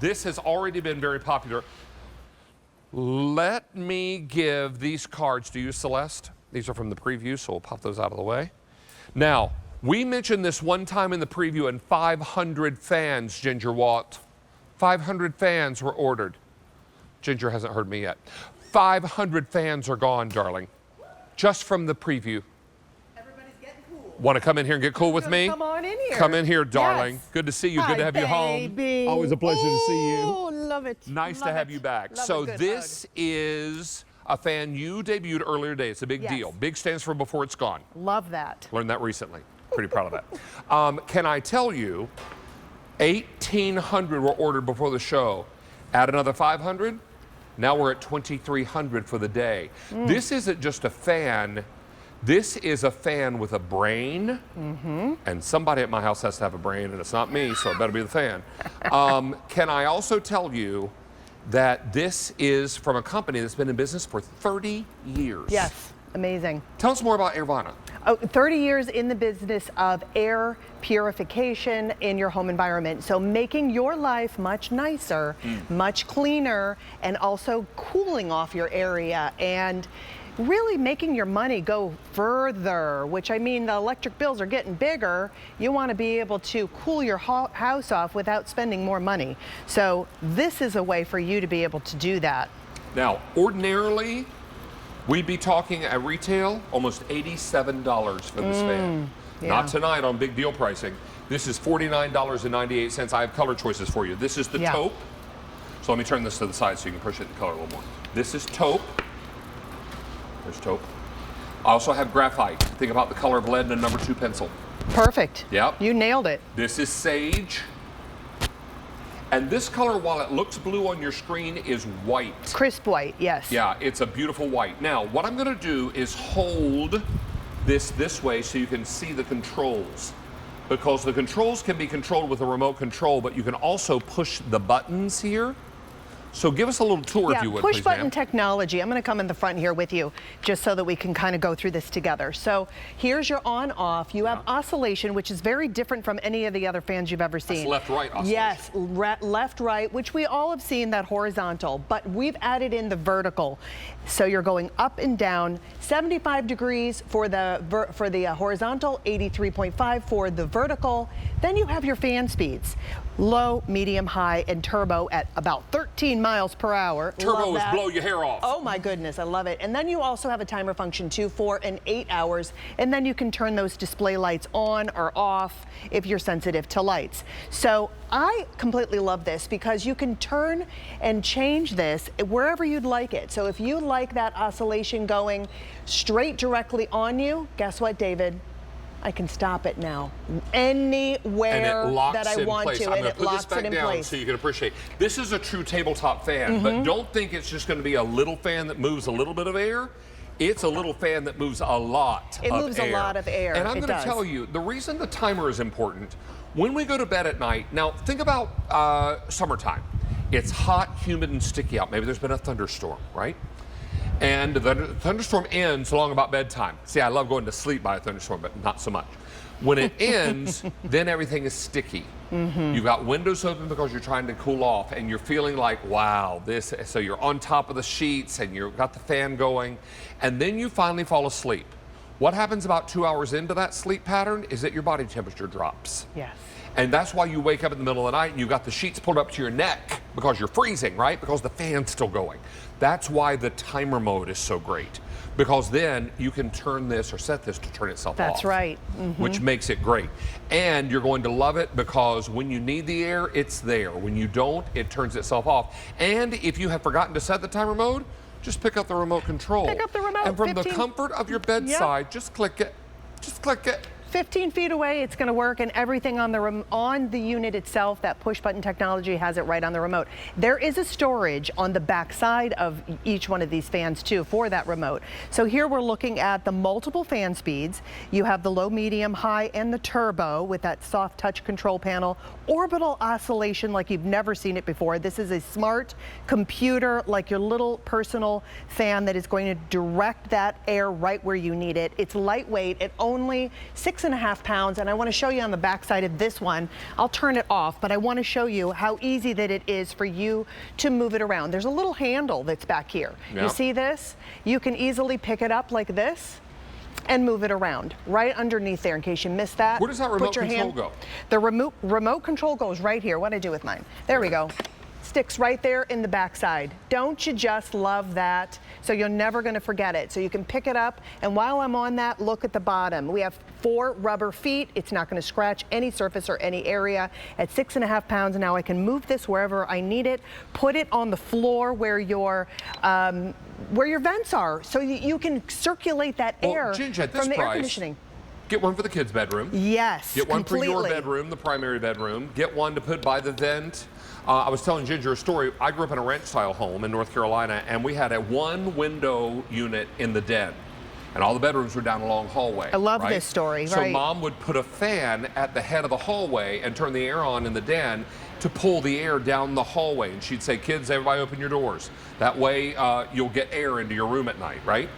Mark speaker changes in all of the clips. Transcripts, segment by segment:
Speaker 1: this has already been very popular. Let me give these cards to you, Celeste. These are from the preview, so we'll pop those out of the way. Now, we mentioned this one time in the preview, and 500 fans, Ginger Watt. 500 fans were ordered. Ginger hasn't heard me yet. 500 fans are gone, darling, just from the preview.
Speaker 2: Everybody's getting cool.
Speaker 1: Want to come in here and get cool with me?
Speaker 2: Come on in here.
Speaker 1: Come in here, darling.
Speaker 2: Yes.
Speaker 1: Good to see you.
Speaker 2: Hi,
Speaker 1: Good to have you
Speaker 2: baby.
Speaker 1: home. Always a pleasure to see you.
Speaker 2: Oh, love it.
Speaker 1: Nice to have you back.
Speaker 2: Love
Speaker 1: So
Speaker 2: a good
Speaker 1: this is a fan you debuted earlier today. It's a big deal. Big stands for before it's gone.
Speaker 2: Love that.
Speaker 1: Learned that recently. Pretty proud of that. Can I tell you, 1,800 were ordered before the show. Add another 500. Now we're at 2,300 for the day. This isn't just a fan. This is a fan with a brain. And somebody at my house has to have a brain, and it's not me, so it better be the fan. Can I also tell you that this is from a company that's been in business for 30 years?
Speaker 2: Yes, amazing.
Speaker 1: Tell us more about Airvana.
Speaker 2: 30 years in the business of air purification in your home environment. So making your life much nicer, much cleaner, and also cooling off your area and really making your money go further, which I mean, the electric bills are getting bigger. You want to be able to cool your house off without spending more money. So this is a way for you to be able to do that.
Speaker 1: Now, ordinarily, we'd be talking at retail almost $87 for this fan. Not tonight on big deal pricing. This is $49.98. I have color choices for you. This is the taupe. So let me turn this to the side so you can appreciate the color a little more. This is taupe. There's taupe. I also have graphite. Think about the color of lead in a number 2 pencil.
Speaker 2: Perfect.
Speaker 1: Yep.
Speaker 2: You nailed it.
Speaker 1: This is sage. And this color, while it looks blue on your screen, is white.
Speaker 2: Crisp white, yes.
Speaker 1: Yeah, it's a beautiful white. Now, what I'm gonna do is hold this way so you can see the controls. Because the controls can be controlled with a remote control, but you can also push the buttons here. So give us a little tour, if you would,
Speaker 2: push
Speaker 1: please,
Speaker 2: button
Speaker 1: ma'am.
Speaker 2: technology. I'm going to come in the front here with you just so that we can kind of go through this together. So here's your on-off. You have oscillation, which is very different from any of the other fans you've ever seen.
Speaker 1: That's left-right oscillation.
Speaker 2: Yes, left-right, which we all have seen that horizontal, but we've added in the vertical. So you're going up and down, 75 degrees for the horizontal, 83.5 for the vertical. Then you have your fan speeds. Low, medium, high, and turbo at about 13 miles per hour.
Speaker 1: Turbo is blow your hair off.
Speaker 2: Oh my goodness, I love it. And then you also have a timer function too, 4 and 8 hours. And then you can turn those display lights on or off if you're sensitive to lights. So I completely love this because you can turn and change this wherever you'd like it. So if you like that oscillation going straight directly on you, guess what, David? I can stop it now anywhere that I want to, and it locks it in place.
Speaker 1: So you can appreciate. This is a true tabletop fan, but don't think it's just going to be a little fan that moves a little bit of air. It's a little fan that moves a lot of air.
Speaker 2: It moves a lot of air.
Speaker 1: And I'm going to tell you, the reason the timer is important, when we go to bed at night, now think about summertime. It's hot, humid, and sticky out. Maybe there's been a thunderstorm, right? And the thunderstorm ends along about bedtime. See, I love going to sleep by a thunderstorm, but not so much. When it ends, then everything is sticky. You've got windows open because you're trying to cool off, and you're feeling like, wow, this. So you're on top of the sheets, and you've got the fan going, and then you finally fall asleep. What happens about 2 hours into that sleep pattern is that your body temperature drops.
Speaker 2: Yes.
Speaker 1: And that's why you wake up in the middle of the night and you've got the sheets pulled up to your neck because you're freezing, right? Because the fan's still going. That's why the timer mode is so great. Because then you can turn this or set this to turn itself off.
Speaker 2: That's right.
Speaker 1: Which makes it great. And you're going to love it because when you need the air, it's there. When you don't, it turns itself off. And if you have forgotten to set the timer mode, just pick up the remote control.
Speaker 2: Pick up the remote.
Speaker 1: And from the comfort of your bedside, just click it. Just click it.
Speaker 2: 15 feet away, it's going to work, and everything on the unit itself, that push button technology has it right on the remote. There is a storage on the back side of each one of these fans too for that remote. So here we're looking at the multiple fan speeds. You have the low, medium, high, and the turbo with that soft touch control panel. Orbital oscillation like you've never seen it before. This is a smart computer, like your little personal fan that is going to direct that air right where you need it. It's lightweight at only 6 6.5 pounds, and I want to show you on the back side of this one. I'll turn it off, but I want to show you how easy that it is for you to move it around. There's a little handle that's back here.
Speaker 1: Yeah.
Speaker 2: You see this? You can easily pick it up like this and move it around right underneath there in case you missed that.
Speaker 1: Where does that remote control go?
Speaker 2: The remote control goes right here. What did I do with mine? There we go. Sticks right there in the back side. Don't you just love that? So you're never going to forget it. So you can pick it up, and while I'm on that, look at the bottom. We have 4 rubber feet. It's not going to scratch any surface or any area. At 6.5 pounds now, I can move this wherever I need it, put it on the floor where your vents are, so you can circulate that air
Speaker 1: Ginger, at this
Speaker 2: from the
Speaker 1: price,
Speaker 2: air conditioning.
Speaker 1: Get one for the kids' bedroom.
Speaker 2: Yes,
Speaker 1: Get one
Speaker 2: completely.
Speaker 1: for your bedroom, the primary bedroom. Get one to put by the vent. I was telling Ginger a story. I grew up in a ranch-style home in North Carolina, and we had a 1-window unit in the den, and all the bedrooms were down a long hallway.
Speaker 2: I love
Speaker 1: right?
Speaker 2: this story,
Speaker 1: So
Speaker 2: right.
Speaker 1: Mom would put a fan at the head of the hallway and turn the air on in the den to pull the air down the hallway. And she'd say, kids, everybody open your doors. That way you'll get air into your room at night, right?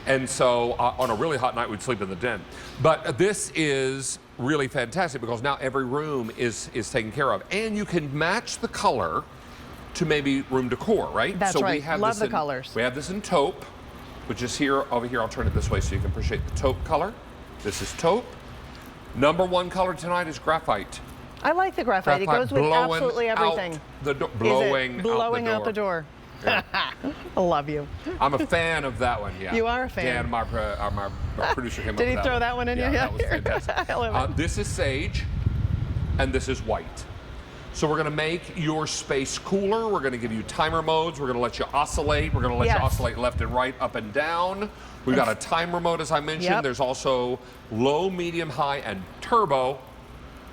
Speaker 1: And so on a really hot night, we'd sleep in the den. But this is really fantastic because now every room is taken care of. And you can match the color to maybe room decor, right?
Speaker 2: That's
Speaker 1: so
Speaker 2: right.
Speaker 1: We have
Speaker 2: Love
Speaker 1: this
Speaker 2: the
Speaker 1: in,
Speaker 2: colors.
Speaker 1: We have this in taupe, which is here, over here. I'll turn it this way so you can appreciate the taupe color. This is taupe. Number 1 color tonight is graphite.
Speaker 2: I like the graphite. It goes with absolutely everything.
Speaker 1: Blowing out the door. Yeah.
Speaker 2: I love you.
Speaker 1: I'm a fan of that one, yeah.
Speaker 2: You are a fan.
Speaker 1: Dan, my producer, came up with that one.
Speaker 2: Did he throw that one in your
Speaker 1: Yeah, that was fantastic.
Speaker 2: I love it.
Speaker 1: This is sage, and this is white. So we're going to make your space cooler. We're going to give you timer modes. We're going to let you oscillate. We're going to let you oscillate left and right, up and down. We've got a timer mode, as I mentioned.
Speaker 2: Yep.
Speaker 1: There's also low, medium, high, and turbo,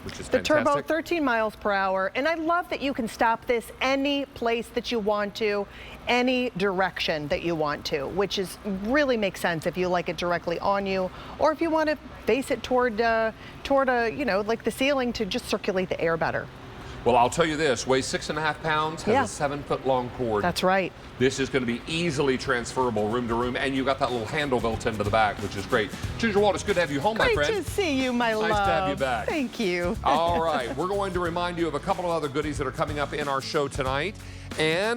Speaker 1: which is
Speaker 2: the
Speaker 1: fantastic.
Speaker 2: turbo, 13 miles per hour. And I love that you can stop this any place that you want to, any direction that you want to, which is really makes sense if you like it directly on you, or if you want to face it toward a, like the ceiling to just circulate the air better.
Speaker 1: Well, I'll tell you this, weighs 6.5 pounds, has a 7-foot long cord.
Speaker 2: That's right.
Speaker 1: This is going to be easily transferable room to room, and you've got that little handle built into the back, which is great. Ginger Walt, it's good to have you home, my friend.
Speaker 2: Great to see you, my love.
Speaker 1: Nice to have you back.
Speaker 2: Thank you.
Speaker 1: All right, we're going to remind you of a couple of other goodies that are coming up in our show tonight. And